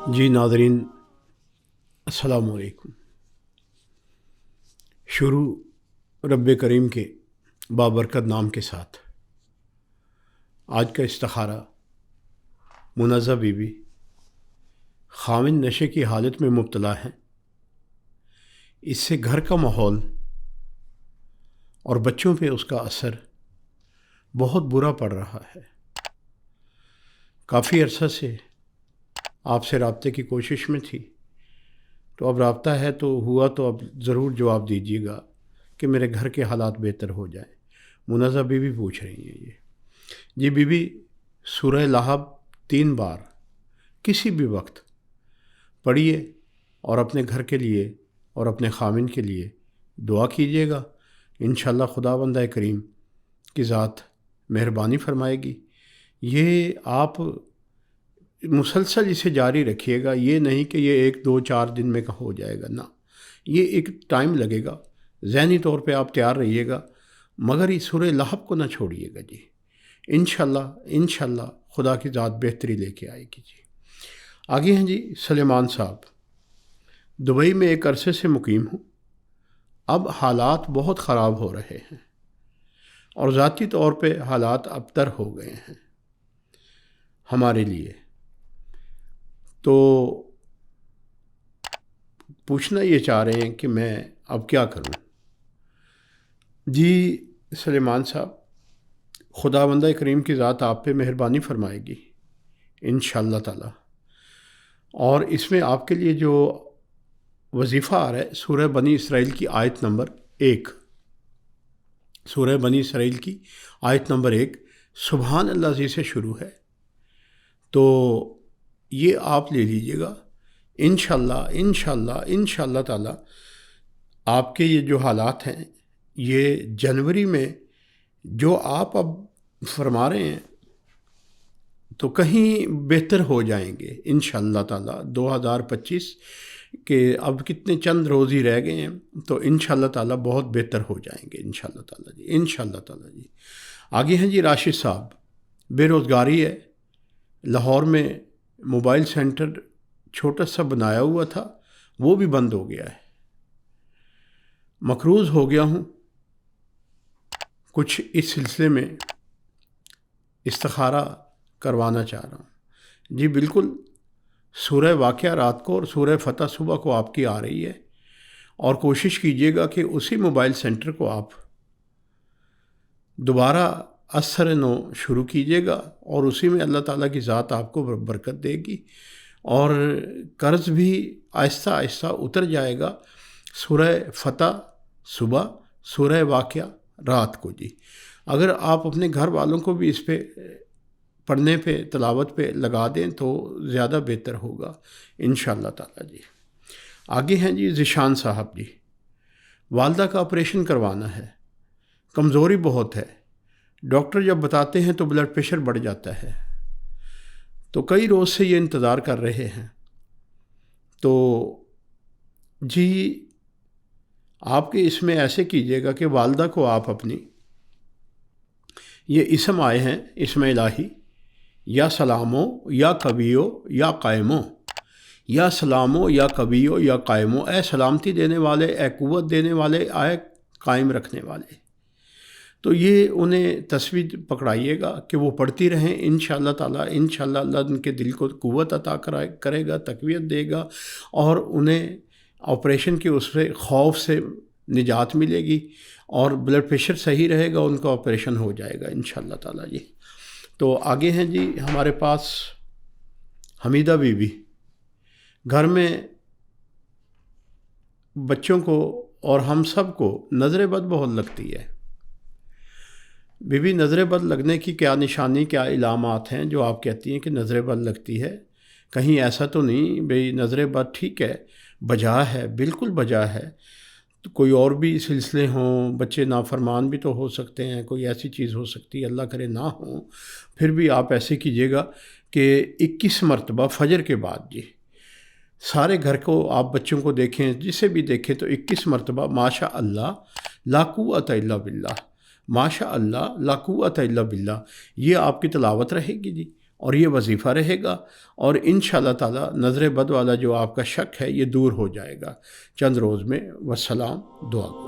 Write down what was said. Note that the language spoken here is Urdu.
جی ناظرین السلام علیکم۔ شروع رب کریم کے بابرکت نام کے ساتھ۔ آج کا استخارہ منازہ بی بی خاوند نشے کی حالت میں مبتلا ہیں۔ اس سے گھر کا ماحول اور بچوں پہ اس کا اثر بہت برا پڑ رہا ہے۔ کافی عرصہ سے آپ سے رابطے کی کوشش میں تھی، تو اب رابطہ ہے تو ہوا، تو اب ضرور جواب دیجیے گا کہ میرے گھر کے حالات بہتر ہو جائیں۔ منازہ بی بی پوچھ رہی ہیں جی بی بی سورہ لہب 3 بار کسی بھی وقت پڑھیے اور اپنے گھر کے لیے اور اپنے خاوند کے لیے دعا کیجیے گا۔ انشاءاللہ خداوند کریم کی ذات مہربانی فرمائے گی۔ یہ آپ مسلسل اسے جاری رکھیے گا، یہ نہیں کہ یہ 1 2 4 دن میں ہو جائے گا، نہ، یہ ایک ٹائم لگے گا۔ ذہنی طور پہ آپ تیار رہیے گا، مگر یہ سورہ لہب کو نہ چھوڑیے گا جی۔ انشاءاللہ خدا کی ذات بہتری لے کے آئے گی جی۔ آگے ہیں جی سلیمان صاحب، دبئی میں ایک عرصے سے مقیم ہوں۔ اب حالات بہت خراب ہو رہے ہیں اور ذاتی طور پہ حالات ابتر ہو گئے ہیں ہمارے لیے۔ تو پوچھنا یہ چاہ رہے ہیں کہ میں اب کیا کروں؟ جی سلیمان صاحب، خداوند کریم کی ذات آپ پہ مہربانی فرمائے گی انشاءاللہ تعالی۔ اور اس میں آپ کے لیے جو وظیفہ آ رہا ہے، سورہ بنی اسرائیل کی آیت نمبر 1، سورہ بنی اسرائیل کی آیت نمبر 1 سبحان اللہ عزیز سے شروع ہے۔ تو یہ آپ لے لیجئے گا انشاءاللہ تعالی۔ آپ کے یہ جو حالات ہیں، یہ جنوری میں جو آپ اب فرما رہے ہیں تو کہیں بہتر ہو جائیں گے انشاءاللہ تعالی۔ 2025 کے اب کتنے چند روز ہی رہ گئے ہیں، تو انشاءاللہ تعالی بہت بہتر ہو جائیں گے انشاءاللہ تعالی جی، انشاءاللہ تعالی جی۔ آگے ہیں جی راشد صاحب، بے روزگاری ہے۔ لاہور میں موبائل سینٹر چھوٹا سا بنایا ہوا تھا، وہ بھی بند ہو گیا ہے۔ مقروض ہو گیا ہوں، کچھ اس سلسلے میں استخارہ کروانا چاہ رہا ہوں جی۔ بالکل، سورہ واقعہ رات کو اور سورہ فتح صبح کو آپ کی آ رہی ہے، اور کوشش کیجیے گا کہ اسی موبائل سینٹر کو آپ دوبارہ اثر نو شروع کیجیے گا، اور اسی میں اللہ تعالیٰ کی ذات آپ کو برکت دے گی، اور قرض بھی آہستہ آہستہ اتر جائے گا۔ سورہ فتح صبح، سورہ واقعہ رات کو جی۔ اگر آپ اپنے گھر والوں کو بھی اس پہ پڑھنے پہ، تلاوت پہ لگا دیں تو زیادہ بہتر ہوگا انشاءاللہ تعالی جی۔ آگے ہیں جی ذیشان صاحب جی، والدہ کا آپریشن کروانا ہے، کمزوری بہت ہے، ڈاکٹر جب بتاتے ہیں تو بلڈ پریشر بڑھ جاتا ہے، تو کئی روز سے یہ انتظار کر رہے ہیں۔ تو جی آپ کے اس میں ایسے کیجیے گا کہ والدہ کو آپ اپنی، یہ اسم آئے ہیں اسم الہی، یا سلامو یا کبیو یا قائمو، یا سلامو یا کبیو یا قائمو، اے سلامتی دینے والے، اے قوت دینے والے، اے قائم رکھنے والے۔ تو یہ انہیں تصویر پکڑائیے گا کہ وہ پڑھتی رہیں انشاءاللہ تعالی۔ انشاءاللہ اللہ ان کے دل کو قوت عطا کرے گا، تقویت دے گا، اور انہیں آپریشن کے اس سے خوف سے نجات ملے گی، اور بلڈ پریشر صحیح رہے گا، ان کا آپریشن ہو جائے گا انشاءاللہ تعالی جی۔ تو آگے ہیں جی ہمارے پاس حمیدہ بی بی، گھر میں بچوں کو اور ہم سب کو نظر بد بہت لگتی ہے۔ بی بی نظر بد لگنے کی کیا نشانی، کیا علامات ہیں جو آپ کہتی ہیں کہ نظر بد لگتی ہے؟ کہیں ایسا تو نہیں بھئی نظر بد ٹھیک ہے، بجا ہے، بالکل بجا ہے، تو کوئی اور بھی سلسلے ہوں، بچے نافرمان بھی تو ہو سکتے ہیں، کوئی ایسی چیز ہو سکتی ہے، اللہ کرے نہ ہوں۔ پھر بھی آپ ایسے کیجیے گا کہ 21 مرتبہ فجر کے بعد جی، سارے گھر کو آپ بچوں کو دیکھیں، جسے بھی دیکھیں تو 21 مرتبہ ماشاء اللہ لا قوت الا باللہ، ماشاء اللہ لا قوت الا باللہ، یہ آپ کی تلاوت رہے گی جی۔ اور یہ وظیفہ رہے گا، اور انشاءاللہ تعالی نظر بد والا جو آپ کا شک ہے یہ دور ہو جائے گا چند روز میں۔ والسلام، دعا۔